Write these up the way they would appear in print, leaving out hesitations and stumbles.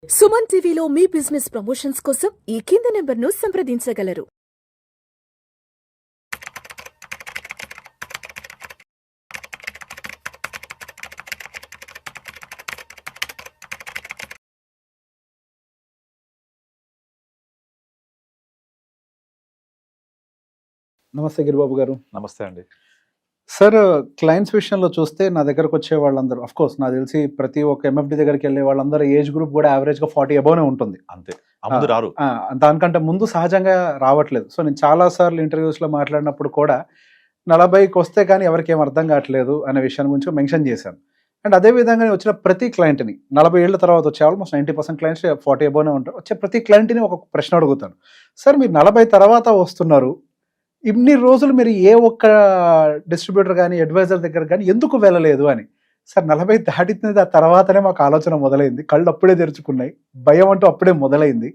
సుమన్ టీవీలో మీ business promotions కోసం ఈ కింది నెంబర్ను సంప్రదించగలరు. నమస్తే గిరిబాబు గారు. నమస్తే అండి. సార్, క్లయింట్స్ విషయంలో చూస్తే నా దగ్గరకు వచ్చే వాళ్ళందరూ కోర్స్ నాకు తెలిసి ప్రతి ఒక్క ఎంఎఫ్డి దగ్గరికి వెళ్ళే వాళ్ళందరూ ఏజ్ గ్రూప్ కూడా యావరేజ్గా 40 అబౌనే ఉంటుంది. అంతే, ముందు రారు. దానికంటే ముందు సహజంగా రావట్లేదు. సో నేను చాలాసార్లు ఇంటర్వ్యూస్లో మాట్లాడినప్పుడు కూడా 40కి వస్తే కానీ ఎవరికి ఏం అర్థం కావట్లేదు అనే విషయాన్ని గురించి మెన్షన్ చేశాను. అండ్ అదేవిధంగా వచ్చిన ప్రతి క్లయింట్ని 40 ఏళ్ళ తర్వాత వచ్చే ఆల్మోస్ట్ 90% క్లయింట్స్ 40 అబౌనే ఉంటారు. వచ్చే ప్రతి క్లయింట్ని ఒక ప్రశ్న అడుగుతాను. సార్, మీరు 40 తర్వాత వస్తున్నారు, ఇన్ని రోజులు మీరు ఏ ఒక్క డిస్ట్రిబ్యూటర్ కానీ అడ్వైజర్ దగ్గర కానీ ఎందుకు వెళ్ళలేదు అని. సార్, 40 దాటిన తర్వాతనే మాకు ఆలోచన మొదలైంది. కళ్ళు అప్పుడే తెరుచుకున్నాయి, భయం అంటూ అప్పుడే మొదలైంది.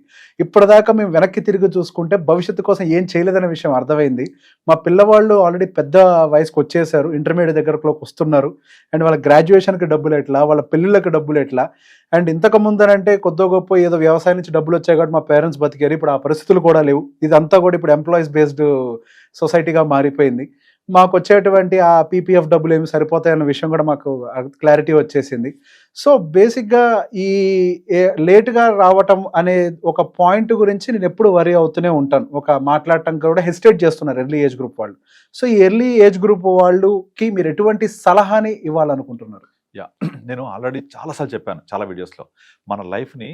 ఇప్పటిదాకా మేము వెనక్కి తిరిగి చూసుకుంటే భవిష్యత్తు కోసం ఏం చేయలేదనే విషయం అర్థమైంది. మా పిల్లవాళ్ళు ఆల్రెడీ పెద్ద వయసుకు వచ్చేసారు, ఇంటర్మీడియట్ దగ్గరలోకి వస్తున్నారు. అండ్ వాళ్ళ గ్రాడ్యుయేషన్కి డబ్బులు ఎట్లా, వాళ్ళ పెళ్ళిళ్ళకి డబ్బులు ఎట్లా. అండ్ ఇంతకు ముందనంటే కొద్దో గొప్ప ఏదో వ్యవసాయం నుంచి డబ్బులు వచ్చాయి కాబట్టి మా పేరెంట్స్ బతికారు. ఇప్పుడు ఆ పరిస్థితులు కూడా లేవు. ఇదంతా కూడా ఇప్పుడు ఎంప్లాయీస్ బేస్డ్ సొసైటీగా మారిపోయింది. మాకు వచ్చేటువంటి ఆ పీపీఎఫ్ డబ్బులు ఏమి సరిపోతాయన్న విషయం కూడా మాకు క్లారిటీ వచ్చేసింది. సో బేసిక్గా ఈ లేట్గా రావటం అనే ఒక పాయింట్ గురించి నేను ఎప్పుడు వరీ అవుతూనే ఉంటాను. ఒక మాట్లాడటం కూడా హెసిటేట్ చేస్తున్నారు ఎర్లీ ఏజ్ గ్రూప్ వాళ్ళు. సో ఈ ఎర్లీ ఏజ్ గ్రూప్ వాళ్ళకి మీరు ఎటువంటి సలహాని ఇవ్వాలనుకుంటున్నారు? నేను ఆల్రెడీ చాలాసార్లు చెప్పాను చాలా వీడియోస్లో. మన లైఫ్ని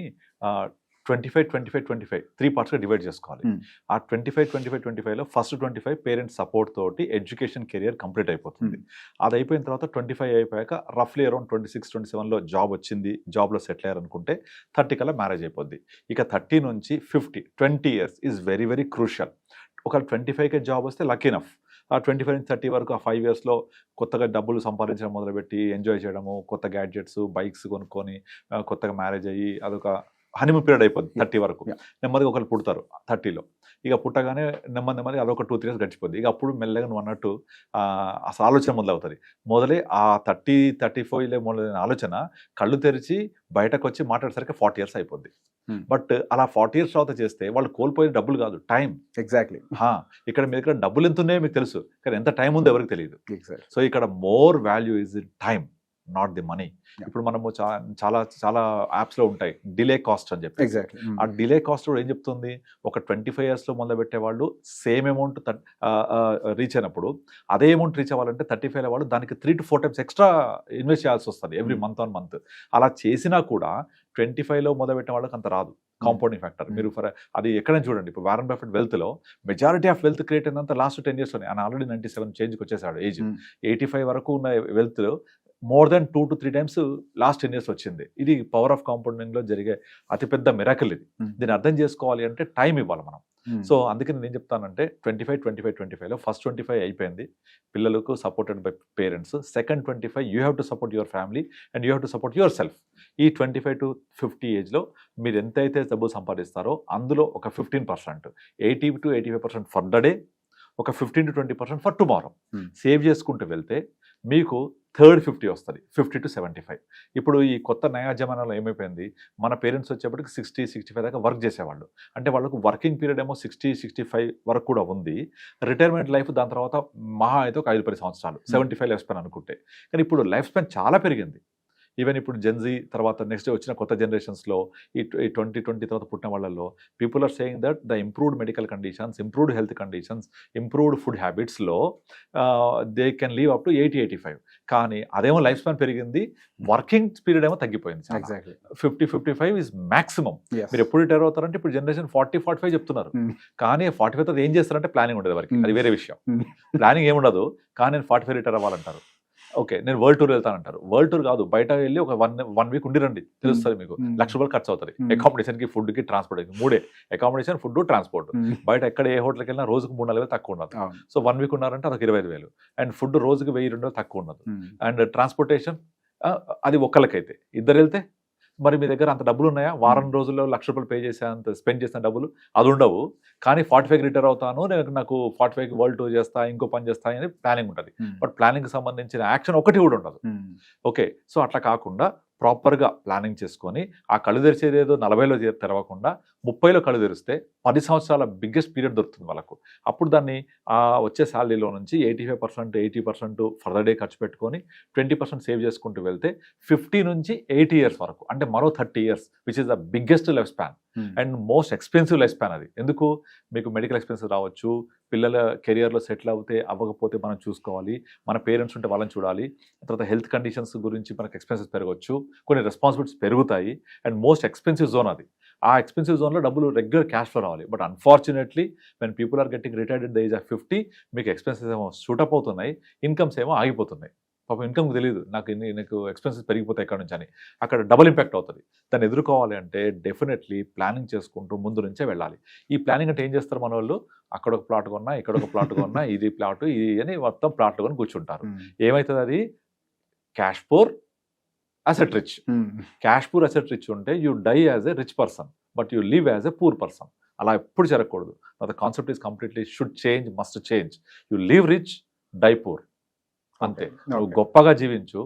25-25-25 3 పార్ట్స్గా డివైడ్ చేసుకోవాలి. ఆ 25-25-25లో ఫస్ట్ 25 పేరెంట్స్ సపోర్ట్ తోటి ఎడ్యుకేషన్ కెరియర్ కంప్లీట్ అయిపోతుంది. అది అయిపోయిన తర్వాత 25 అయిపోయాక రఫ్లీ అరౌండ్ 26-27లో జాబ్ వచ్చింది, జాబ్లో సెటిల్ అయ్యారనుకుంటే 30 కల్లా మ్యారేజ్ అయిపోద్ది. ఇక 30 నుంచి 50 20 years is very very crucial. ఒకవేళ 25కే జాబ్ వస్తే లక్కీ ఇనఫ్. ఆ 25 నుంచి 30 వరకు ఆ 5 ఇయర్స్లో కొత్తగా డబ్బులు సంపాదించడం మొదలుపెట్టి ఎంజాయ్ చేయడము, కొత్త గ్యాడ్జెట్స్ బైక్స్ కొనుక్కొని కొత్తగా మ్యారేజ్ అయ్యి అదొక హనీమూన్ పీరియడ్ అయిపోద్ది. 30 వరకు నెమ్మదిగా ఒకరు పుడతారు 30లో. ఇక పుట్టగానే నెమ్మది అదొక 2-3 ఇయర్స్ గడిచిపోద్ది. ఇక అప్పుడు మెల్లగా నువ్వు అన్నట్టు అసలు ఆలోచన మొదలవుతుంది. మొదలై ఆ 30-35లో మొదలైన ఆలోచన కళ్ళు తెరిచి బయటకు వచ్చి మాట్లాడేసరికి 40 ఇయర్స్ అయిపోద్ది. బట్ అలా 40 ఇయర్స్ తర్వాత చేస్తే వాళ్ళు కోల్పోయే డబ్బులు కాదు, టైం. ఎగ్జాక్ట్లీ. ఇక్కడ మీ దగ్గర డబ్బులు ఎంత ఉన్నాయో మీకు తెలుసు, కానీ ఎంత టైం ఉందో ఎవరికి తెలియదు. సో ఇక్కడ more value is in time, not the money. ఇప్పుడు మనము చాలా చాలా యాప్స్లో ఉంటాయి డిలే కాస్ట్ అని చెప్పి. ఆ డిలే కాస్ట్ కూడా ఏం చెప్తుంది, ఒక 25 ఇయర్స్లో మొదలు పెట్టే వాళ్ళు సేమ్ అమౌంట్ రీచ్ అయినప్పుడు అదే అమౌంట్ రీచ్ అవ్వాలంటే 35 వాళ్ళు దానికి 3 to 4 times ఎక్స్ట్రా ఇన్వెస్ట్ చేయాల్సి వస్తుంది ఎవ్రీ మంత్ ఆన్ మంత్. అలా చేసినా కూడా 25లో మొదలు పెట్టే వాళ్ళకి అంత రాదు. కాంపౌండింగ్ ఫ్యాక్టర్ మీరు అది ఎక్కడైనా చూడండి. ఇప్పుడు వారన్ బఫెట్ వెల్త్లో మెజారిటీ ఆఫ్ వెల్త్ క్రియేట్ అయినంత లాస్ట్ 10 ఇయర్స్లోనే. ఆయన ఆల్రెడీ 97 చేంజ్కి వచ్చేసాడు ఏజ్. 85 వరకు ఉన్న wealth more than 2 to 3 times last 10 years వచ్చింది. ఇది పవర్ ఆఫ్ కాంపౌండింగ్లో జరిగే అతిపెద్ద మిరాకిల్ ఇది. దీన్ని అర్థం చేసుకోవాలి అంటే టైం ఇవ్వాలి మనం. సో అందుకని నేను చెప్తానంటే 25-25-25లో ఫస్ట్ 25 అయిపోయింది, పిల్లలకు supported by parents. Second 25 you have to support your family and you have to support your self. ఈ 25 to 50 ఏజ్లో మీరు ఎంతైతే డబ్బు సంపాదిస్తారో అందులో ఒక 15%, 80 to 85% ఫర్ ద డే, ఒక 15 to 20% ఫర్ టుమారో సేవ్ చేసుకుంటూ వెళ్తే మీకు థర్డ్ 50 వస్తుంది, 50 to 75. ఇప్పుడు ఈ కొత్త నయా జమానాలో ఏమైపోయింది, మన పేరెంట్స్ వచ్చేప్పటికి 60-65 దాకా వర్క్ చేసేవాళ్ళు. అంటే వాళ్ళకు వర్కింగ్ పీరియడ్ ఏమో 60-65 వరకు కూడా ఉంది. రిటైర్మెంట్ లైఫ్ దాని తర్వాత మహా అయితే ఒక 5-10 సంవత్సరాలు, 75 లైఫ్ స్పాన్ అనుకుంటే. కానీ ఇప్పుడు లైఫ్ స్పాన్ చాలా పెరిగింది. ఈవెన్ ఇప్పుడు జెన్జీ తర్వాత నెక్స్ట్ వచ్చిన కొత్త జనరేషన్స్లో ఈ 2020 తర్వాత పుట్టిన వాళ్ళల్లో people are saying that the improved medical conditions, improved health conditions, improved food హ్యాబిట్స్లో they can live up to 80-85. కానీ అదేమో లైఫ్ స్పాన్ పెరిగింది, వర్కింగ్ పీరియడ్ ఏమో తగ్గిపోయింది. Exactly 50-55 is maximum. మీరు ఎప్పుడు రిటైర్ అవుతారంటే ఇప్పుడు జనరేషన్ 40-45 చెప్తున్నారు. కానీ 45 తర్వాత ఏం చేస్తారంటే ప్లానింగ్ ఉండదు వరకు, అది వేరే విషయం. ప్లానింగ్ ఏముండదు, కానీ నేను 45 రిటైర్ అవ్వాలంటారు. ఓకే, నేను వరల్డ్ టూర్ వెళ్తానంటారు. వరల్డ్ టూర్ కాదు, బయట వెళ్ళి ఒక 1 వీక్ ఉండిరండి, తెలుస్తుంది మీకు. ₹1,00,000 ఖర్చు అవుతుంది. అకామిడేషన్కి, ఫుడ్కి, ట్రాన్స్పోర్ట్కి. 3 అకామిడేషన్, ఫుడ్, ట్రాన్స్పోర్ట్. బయట ఎక్కడ ఏ హోటల్కి వెళ్ళినా రోజుకు 3-4 తక్కువ ఉండదు. సో 1 వీక్ ఉన్నారంటే అదొక 25,000. అండ్ ఫుడ్ రోజుకి 1,000-2,000 తక్కువ ఉండదు. అండ్ ట్రాన్స్పోర్టేషన్ అది ఒక్కళ్ళకైతే. ఇద్దరు వెళ్తే మరి మీ దగ్గర అంత డబ్బులు ఉన్నాయా? వారం రోజుల్లో ₹1,00,000 పే చేసే అంత స్పెండ్ చేసిన డబ్బులు అది ఉండవు. కానీ 45కి రిటైర్ అవుతాను, నేను నాకు 45కి వరల్డ్ టూర్ చేస్తా, ఇంకో పని చేస్తా అని ప్లానింగ్ ఉంటుంది. బట్ ప్లానింగ్కి సంబంధించిన యాక్షన్ ఒకటి కూడా ఉండదు. ఓకే, సో అట్లా కాకుండా ప్రాపర్గా ప్లానింగ్ చేసుకొని ఆ కళ్ళు తెరిచేది ఏదో 40లో తెరవకుండా 30లో కళ్ళు తెరిస్తే 10 సంవత్సరాల బిగ్గెస్ట్ పీరియడ్ దొరుకుతుంది వాళ్ళకు. అప్పుడు దాన్ని వచ్చే శాలరీలో నుంచి 85%, 80% ఫర్ ద డే ఖర్చు పెట్టుకొని 20% సేవ్ చేసుకుంటూ వెళ్తే 50 నుంచి 80 ఇయర్స్ వరకు, అంటే మరో 30 years, which is the biggest life span and most expensive life span. అది ఎందుకు? మీకు మెడికల్ ఎక్స్పెన్సెస్ రావచ్చు, పిల్లల కెరియర్లో సెటిల్ అవుతే అవ్వకపోతే మనం చూసుకోవాలి, మన పేరెంట్స్ ఉంటే వాళ్ళని చూడాలి, తర్వాత హెల్త్ కండిషన్స్ గురించి మనకు ఎక్స్పెన్సెస్ పెరగవచ్చు, కొన్ని రెస్పాన్సిబిలిటీస్ పెరుగుతాయి, అండ్ మోస్ట్ ఎక్స్పెన్సివ్ జోన్ అది. ఆ ఎక్స్పెన్సివ్ జోన్లో డబ్బులు రెగ్యులర్ క్యాష్ ఫ్లో రావాలి. But unfortunately when people are getting retired at the age of 50, మీకు ఎక్స్పెన్సెస్ ఏమో షూటప్ అవుతున్నాయి, ఇన్కమ్స్ ఏమో ఆగిపోతున్నాయి. పాపం ఇన్కమ్కి తెలియదు నాకు ఎక్స్పెన్సెస్ పెరిగిపోతాయి ఎక్కడ నుంచి అని. అక్కడ డబుల్ ఇంపాక్ట్ అవుతుంది. దాన్ని ఎదుర్కోవాలి అంటే డెఫినెట్లీ ప్లానింగ్ చేసుకుంటూ ముందు నుంచే వెళ్ళాలి. ఈ ప్లానింగ్ అంటే ఏం చేస్తారు మన వాళ్ళు? అక్కడ ఒక ప్లాట్ కొన్నా, ఇక్కడ ఒక ప్లాట్ కొన్నా, ఇది ప్లాట్ ఇది అని మొత్తం ప్లాట్లు కొని కూర్చుంటారు. ఏమవుతుంది? అది cash poor asset rich. Cash poor asset rich ఉంటే you die as a rich person, but you live as a poor person. అలా ఎప్పుడు జరగకూడదు. The concept is completely should change, must change. You live rich, die poor, అంతే. నువ్వు గొప్పగా జీవించు,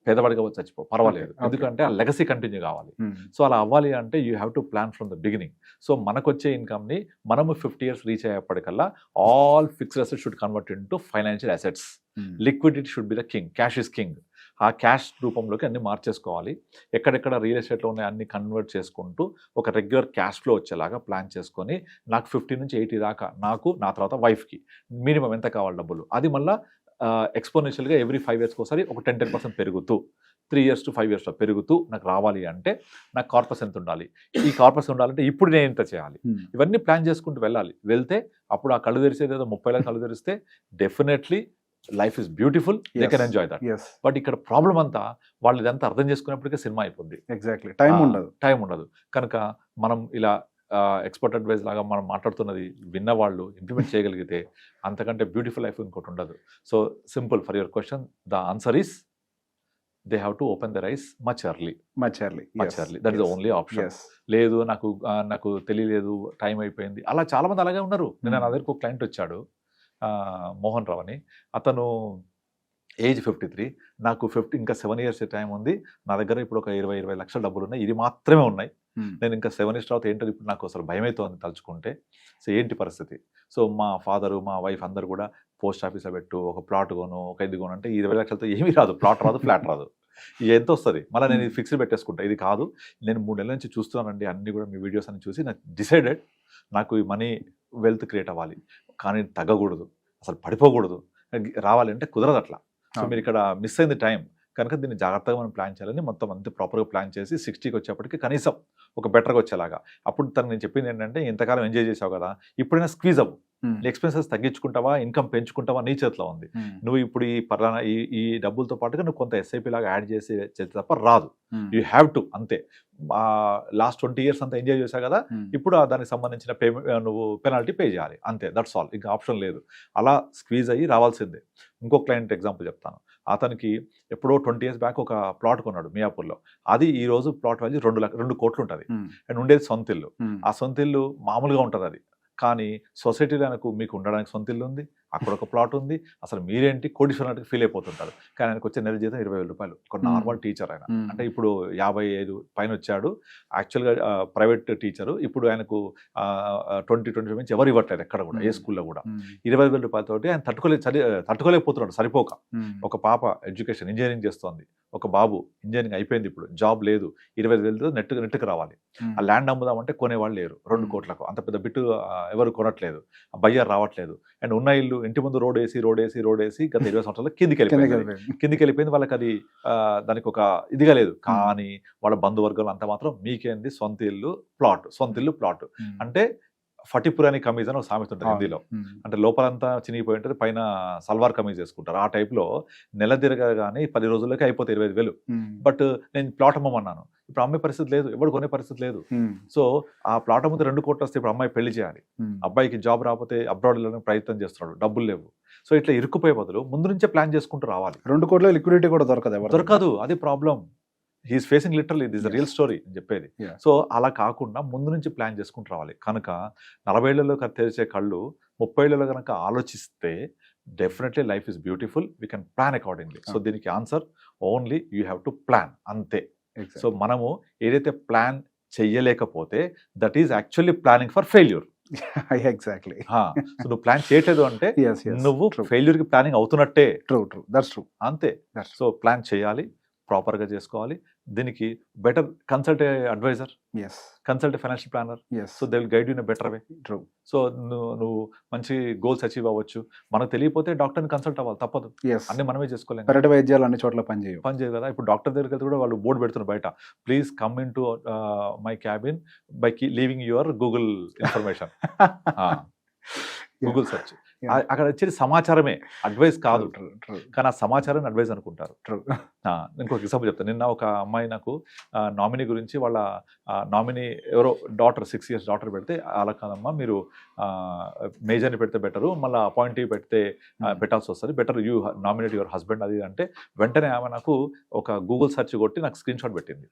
పేదవాడిగా చచ్చిపో, పర్వాలేదు. ఎందుకంటే ఆ లెగసీ కంటిన్యూ కావాలి. సో అలా అవ్వాలి అంటే you have to plan from the beginning. So మనకు వచ్చే ఇన్కమ్ని మనము 50 ఇయర్స్ రీచ్ అయ్యేప్పటికల్లా all fixed assets should convert into financial assets. Liquidity should be the king, cash is king. ఆ క్యాష్ రూపంలోకి అన్ని మార్చేసుకోవాలి. ఎక్కడెక్కడ రియల్ ఎస్టేట్లో ఉన్నాయి అన్ని కన్వర్ట్ చేసుకుంటూ ఒక రెగ్యులర్ క్యాష్ ఫ్లో వచ్చేలాగా ప్లాన్ చేసుకొని, నాకు 50 నుంచి 80 దాకా నాకు, నా తర్వాత వైఫ్కి మినిమం ఎంత కావాలి డబ్బులు, అది మళ్ళీ ఎక్స్పోనెన్షియల్గా ఎవ్రీ 5 ఇయర్స్కి ఒకసారి ఒక 10% పెరుగుతూ 3 ఇయర్స్ టు 5 ఇయర్స్లో పెరుగుతూ నాకు రావాలి అంటే నాకు కార్పస్ ఎంత ఉండాలి, ఈ కార్పస్ ఉండాలంటే ఇప్పుడు నేను ఎంత చేయాలి, ఇవన్నీ ప్లాన్ చేసుకుంటూ వెళ్తే అప్పుడు ఆ కళ్ళు తెరిచేది ఏదో 30 కళ్ళు తెరిస్తే definitely life is beautiful, they can enjoy that. But ఇక్కడ ప్రాబ్లం అంతా వాళ్ళు ఇదంతా అర్థం చేసుకునేప్పటికే సినిమా అయిపోద్ది. ఎగ్జాక్ట్లీ, టైం ఉండదు. కనుక మనం ఇలా ఎక్స్పర్ట్ అడ్వైజ్ లాగా మనం మాట్లాడుతున్నది విన్నవాళ్ళు ఇంప్లిమెంట్ చేయగలిగితే అంతకంటే బ్యూటిఫుల్ లైఫ్ ఇంకోటి ఉండదు. So simple, for your question the answer is they have to open their eyes much early. That is the only option. లేదు నాకు తెలియలేదు, టైం అయిపోయింది, అలా చాలా మంది అలాగే ఉన్నారు. నేను నా దగ్గరకు ఒక క్లయింట్ వచ్చాడు, మోహన్ రావు అని. అతను ఏజ్ 53, నాకు 50 ఇంకా 7 ఇయర్స్ టైం ఉంది, నా దగ్గర ఇప్పుడు ఒక 20 లక్షల డబ్బులు ఉన్నాయి, ఇది మాత్రమే ఉన్నాయి, నేను ఇంకా 7 ఇయర్స్ తర్వాత ఏంటో ఇప్పుడు నాకు అసలు భయం అవుతుంది తలుచుకుంటే. సో ఏంటి పరిస్థితి? సో మా ఫాదరు, మా వైఫ్ అందరు కూడా పోస్ట్ ఆఫీస్లో పెట్టు, ఒక ప్లాట్ కొను, ఒక ఇది కొను అంటే 20 లక్షలతో ఏమీ రాదు, ప్లాట్ రాదు, ఫ్లాట్ రాదు, ఇది ఎంత వస్తుంది? మళ్ళీ నేను ఇది ఫిక్స్డ్ పెట్టేసుకుంటా. ఇది కాదు, నేను 3 నెలల నుంచి చూస్తున్నానండి, అన్ని కూడా మీ వీడియోస్ అన్ని చూసి నాకు డిసైడెడ్, నాకు ఈ మనీ వెల్త్ క్రియేట్ అవ్వాలి, కానీ తగ్గకూడదు, అసలు పడిపోకూడదు, రావాలి అంటే కుదరదు అట్లా. సో మీరు ఇక్కడ మిస్ అయింది టైం, కనుక దీన్ని జాగ్రత్తగా మనం ప్లాన్ చేయాలని మొత్తం అంతే ప్రాపర్గా ప్లాన్ చేసి 60కి వచ్చేప్పటికి కనీసం ఒక బెటర్గా వచ్చేలాగా. అప్పుడు తను నేను చెప్పింది ఏంటంటే, ఇంతకాలం ఎంజాయ్ చేసావు కదా, ఇప్పుడైనా స్క్వీజ్ అవ్వు, ఎక్స్పెన్సెస్ తగ్గించుకుంటావా, ఇన్కమ్ పెంచుకుంటావా, నీ చేతిలో ఉంది. నువ్వు ఇప్పుడు ఈ డబ్బులతో పాటుగా నువ్వు కొంత ఎస్ఐపి లాగా యాడ్ చేసి తప్ప రాదు. యూ హ్యావ్ టు, అంతే. లాస్ట్ 20 ఇయర్స్ అంతా ఎంజాయ్ చేశావు కదా, ఇప్పుడు దానికి సంబంధించిన పేమెంట్ నువ్వు పెనాల్టీ పే చేయాలి, అంతే, దట్స్ ఆల్, ఇంకా ఆప్షన్ లేదు. అలా స్క్వీజ్ అయ్యి రావాల్సిందే. ఇంకో క్లయింట్ ఎగ్జాంపుల్ చెప్తాను. అతనికి ఎప్పుడో 20 ఇయర్స్ బ్యాక్ ఒక ప్లాట్ కొన్నాడు మియాపూర్లో. అది ఈ రోజు ప్లాట్ వాల్యూ 2 కోట్లు ఉంటుంది, అండ్ ఉండేది సొంత ఇల్లు. ఆ సొంత ఇల్లు మామూలుగా ఉంటుంది అది, కానీ సొసైటీలో మీకు ఉండడానికి సొంత ఇల్లు ఉంది, అక్కడ ఒక ప్లాట్ ఉంది, అసలు మీరేంటి కోటీశ్వరునికి ఫీల్ అయిపోతుంటారు. కానీ ఆయనకు వచ్చే నెల జీతం 20,000 రూపాయలు. ఒక నార్మల్ టీచర్ ఆయన, అంటే ఇప్పుడు 55 పైన వచ్చాడు, యాక్చువల్గా ప్రైవేట్ టీచరు. ఇప్పుడు ఆయనకు 20-25 నుంచి ఎవరు ఇవ్వట్లేదు ఎక్కడ కూడా, ఏ స్కూల్లో కూడా. 20,000 రూపాయలతోటి ఆయన తట్టుకోలేకపోతున్నాడు సరిపోక. ఒక పాప ఎడ్యుకేషన్ ఇంజనీరింగ్ చేస్తోంది, ఒక బాబు ఇంజనీరింగ్ అయిపోయింది, ఇప్పుడు జాబ్ లేదు, 20,000 నెట్టుకు రావాలి. ఆ ల్యాండ్ అమ్ముదామంటే కొనేవాళ్ళు లేరు, 2 కోట్లకు, అంత పెద్ద బిట్టు ఎవరు కొనట్లేదు, బయ్యర్ రావట్లేదు. అండ్ ఉన్న ఇల్లు ఇంటి ముందు రోడ్ వేసి గత 20 సంవత్సరాలు కిందికి వెళ్ళిపోయింది. వాళ్ళకి అది దానికి ఒక ఇదిగా లేదు. కానీ వాళ్ళ బంధువర్గాలు అంతా మాత్రం మీకేంది సొంత ఇల్లు ప్లాట్ అంటే ఫటిపురాని కమీజ్ అని ఒక సామెత ఉంటుంది హిందీలో. అంటే లోపలంతా చినిగిపోయి ఉంటుంది, పైన సల్వార్ కమీజ్ వేసుకుంటారు. ఆ టైప్లో నెల తిరగగానే 10 రోజులకి అయిపోతే 25,000. బట్ నేను ప్లాట్ అమ్మమన్నాను, ఇప్పుడు అమ్మే పరిస్థితి లేదు, ఎవరు కొనే పరిస్థితి లేదు. సో ఆ ప్లాట్ అమ్మితే 2 కోట్లు వస్తే ఇప్పుడు అమ్మాయి పెళ్లి చేయాలి, అబ్బాయికి జాబ్ రాకపోతే అబ్రాడ్ వెళ్ళడానికి ప్రయత్నం చేస్తున్నాడు, డబ్బులు లేవు. సో ఇట్లా ఇరుక్కుపోయే బదులు ముందు నుంచే ప్లాన్ చేసుకుంటూ రావాలి. 2 కోట్ల లిక్విడిటీ కూడా దొరకదు, అది problem. He is facing literally, this real story అని చెప్పేది. సో అలా కాకుండా ముందు నుంచి ప్లాన్ చేసుకుంటూ రావాలి. కనుక 40 ఏళ్లలో తెరిచే కళ్ళు 30 ఏళ్లలో కనుక ఆలోచిస్తే definitely life is beautiful, we can plan accordingly. So దీనికి answer only you have to plan, అంతే. సో మనము ఏదైతే ప్లాన్ చెయ్యలేకపోతే that is actually planning for failure. Exactly. So నువ్వు ప్లాన్ చేయట్లేదు అంటే నువ్వు ఫెయిల్యూర్ కి ప్లానింగ్ అవుతున్నట్టే. True that's true. అంతే. సో ప్లాన్ చేయాలి, ప్రాపర్ గా చేసుకోవాలి. దీనికి better consult advisor, consult financial planner. So they will guide you in a better way. True. So నువ్వు మంచి గోల్స్ అచీవ్ అవ్వచ్చు. మనకు తెలియకపోతే డాక్టర్ని కన్సల్ట్ అవ్వాలి, తప్పదు. అన్ని మనమే చేసుకోలేము. పెరటి వైద్యాలు అన్ని చోట్ల పనిచేయవు కదా. ఇప్పుడు డాక్టర్ దగ్గరికి వెళ్తే కూడా వాళ్ళు బోర్డు పెడుతున్నారు బయట, please come in to my cabin by leaving your Google information. Google search. అక్కడ వచ్చేది సమాచారమే, అడ్వైస్ కాదు. కానీ ఆ సమాచారాన్ని అడ్వైస్ అనుకుంటారు. ఇంకొక ఎగ్జాంపుల్ చెప్తాను. నిన్న ఒక అమ్మాయి నాకు నామినీ గురించి, వాళ్ళ నామినీ ఎవరో డాటర్ 6 years డాటర్ పెడితే, అలా కాదమ్మా మీరు మేజర్ని పెడితే బెటరు, మళ్ళీ అపాయింటివ్ పెట్టాల్సి వస్తుంది, better you nominate your husband అది అంటే, వెంటనే ఆమె నాకు ఒక గూగుల్ సెర్చ్ కొట్టి నాకు స్క్రీన్ షాట్ పెట్టింది.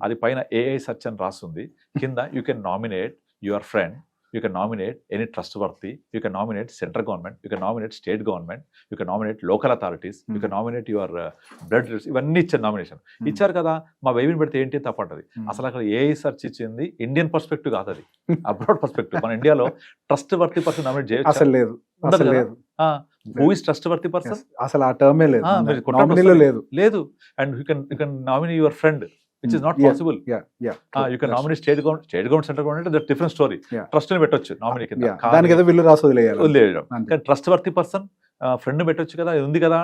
అది పైన ఏఐ సెర్చ్ అని రాస్తుంది, కింద you can nominate your friend, you can nominate any trustworthy, you can nominate central government, you can nominate state government, you can nominate local authorities, you can nominate your blood relations. ఇవన్నీ ఇచ్చారు nomination. ఇచ్చారు కదా, మా బేబీని పెడితే ఏంటి తప్పంటది. అసలు అక్కడ ఏఐ సెర్చ్ ఇచ్చింది ఇండియన్ పర్స్పెక్టివ్ కాదు, అది అబ్రాడ్ పర్స్పెక్టివ్. మన ఇండియాలో ట్రస్ట్ వర్తీ పర్సన్ నామినేట్ చేయొచ్చు అసలు లేదు. Who is trust worthy person, అసలు ఆ టర్మే లేదు. లేదు. And you can nominate your friend, which is not possible. You can nominate state government, central government, that's different story. Trust ni పెట్టొచ్చు nominee కింద, దానికి ఏదో బిల్లు రాసి వదిలేయడం. కానీ ట్రస్ట్ వర్తీ పర్సన్ ఫ్రెండ్ పెట్టొచ్చు కదా, ఇది ఉంది కదా.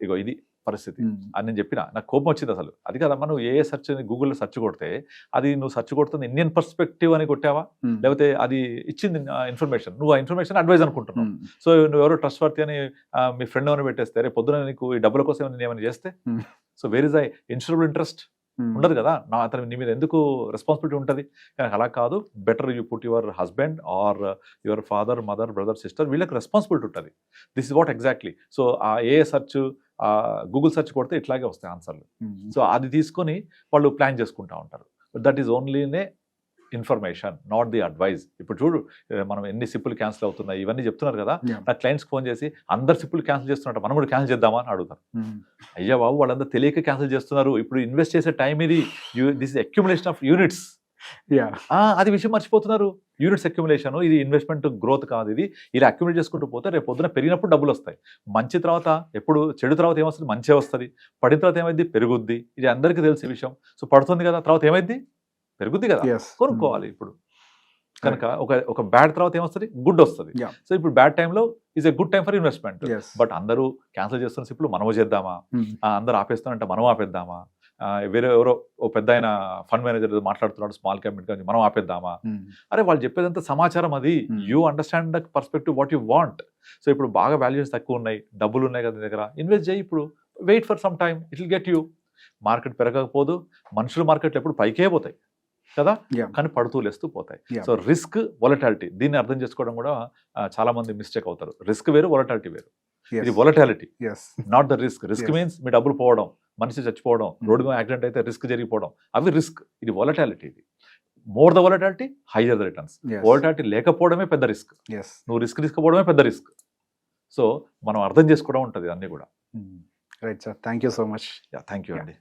ఇగో ఇది పరిస్థితి అని నేను చెప్పిన. నాకు కోపం వచ్చింది అసలు. అది కదా, మనం ఏ సెర్చ్ గూగుల్లో సెర్చ్ కొడితే, అది నువ్వు సెర్చ్ కొడుతుంది ఇండియన్ పర్స్పెక్టివ్ అని కొట్టావా, లేకపోతే అది ఇచ్చింది ఇన్ఫర్మేషన్, నువ్వు ఆ ఇన్ఫర్మేషన్ అడ్వైజ్ అనుకుంటున్నావు. సో నువ్వు ఎవరో ట్రస్ట్ వర్తీ అని మీ ఫ్రెండ్ ఏమైనా పెట్టేస్తే, రేపు పొద్దున నీకు ఈ డబ్బుల కోసం ఏమైనా చేస్తే, so where is I insurable interest ఉండదు కదా. అతను నీ మీద ఎందుకు రెస్పాన్సిబిలిటీ ఉంటుంది. కానీ అలా కాదు, better you put your husband or your father, mother, brother, sister, వీళ్ళకి రెస్పాన్సిబిలిటీ ఉంటుంది. This is what exactly. So uh a search, Google search కొడితే ఇట్లాగే వస్తాయి ఆన్సర్లు. సో అది తీసుకొని వాళ్ళు ప్లాన్ చేసుకుంటా ఉంటారు. That is only information, not the advice. ఇప్పుడు చూడు, మనం ఎన్ని సిప్పులు క్యాన్సిల్ అవుతున్నాయి ఇవన్నీ చెప్తున్నారు కదా. నా క్లయింట్స్కి ఫోన్ చేసి అందరు సిప్పులు క్యాన్సిల్ చేస్తున్నట్టు, మనం కూడా క్యాన్సిల్ చేద్దామా అని అడుగుతారు. అయ్యా బాబు, వాళ్ళందరూ తెలియక క్యాన్సిల్ చేస్తున్నారు. ఇప్పుడు ఇన్వెస్ట్ చేసే టైం ఇది, దిస్ అక్యుములేషన్ ఆఫ్ యూనిట్స్. అది విషయం మర్చిపోతున్నారు. యూనిట్స్ అక్యుములేషన్, ఇది ఇన్వెస్ట్మెంట్ గ్రోత్ కాదు. ఇది ఇలా అక్యుములేట్ చేసుకుంటూ పోతే రేపు పొద్దున పెరిగినప్పుడు డబ్బులు వస్తాయి. మంచి తర్వాత ఎప్పుడు, చెడు తర్వాత ఏమొస్తుంది, మంచిగా వస్తుంది. పడిన తర్వాత ఏమైంది, పెరుగుద్ది. ఇది అందరికీ తెలిసే విషయం. సో పడుతుంది కదా, తర్వాత ఏమైంది, పెరుగుద్ది కదా, కొనుక్కోవాలి. ఇప్పుడు కనుక ఒక బ్యాడ్ తర్వాత ఏమొస్తుంది, గుడ్ వస్తుంది. సో ఇప్పుడు బ్యాడ్ టైంలో is a good time for investment. But అందరూ క్యాన్సిల్ చేస్తున్న ఇప్పుడు మనము చేద్దామా, అందరూ ఆపేస్తానంటే మనం ఆపేద్దామా, వేరే ఎవరో ఓ పెద్ద ఆయన ఫండ్ మేనేజర్ మాట్లాడుతున్నాడు స్మాల్ క్యాప్ మిడ్ క్యాప్, మనం ఆపేద్దామా. అరే వాళ్ళు చెప్పేదంతా సమాచారం, అది you understand the perspective what you want. So ఇప్పుడు బాగా వాల్యూస్ తక్కువ ఉన్నాయి, డబ్బులు ఉన్నాయి కదా దగ్గర, ఇన్వెస్ట్ చేయి. ఇప్పుడు wait for some time, it will get you. Market పెరగకపోదు, మనుషులు మార్కెట్లు ఎప్పుడు పైకే పోతాయి కదా, కానీ పడుతూ లేస్తూ పోతాయి. సో రిస్క్, వొలటాలిటీ, దీన్ని అర్థం చేసుకోవడం కూడా చాలా మంది మిస్టేక్ అవుతారు. రిస్క్ వేరు, వొలటాలిటీ వేరు. ఇది volatility, not the risk. Risk means మీ డబ్బులు పోవడం, మనిషి చచ్చిపోవడం, రోడ్డు మీద యాక్సిడెంట్ అయితే రిస్క్ జరిగిపోవడం, అవి రిస్క్. ఇది వొలటాలిటీ. ఇది more the volatility, hire the returns. Volatility లేకపోవడమే పెద్ద రిస్క్, నువ్వు రిస్క్ తీసుకోవడమే పెద్ద రిస్క్. సో మనం అర్థం చేసుకోవడం ఉంటుంది అన్నీ కూడా. Right sir, thank you so much. Thank you అండి.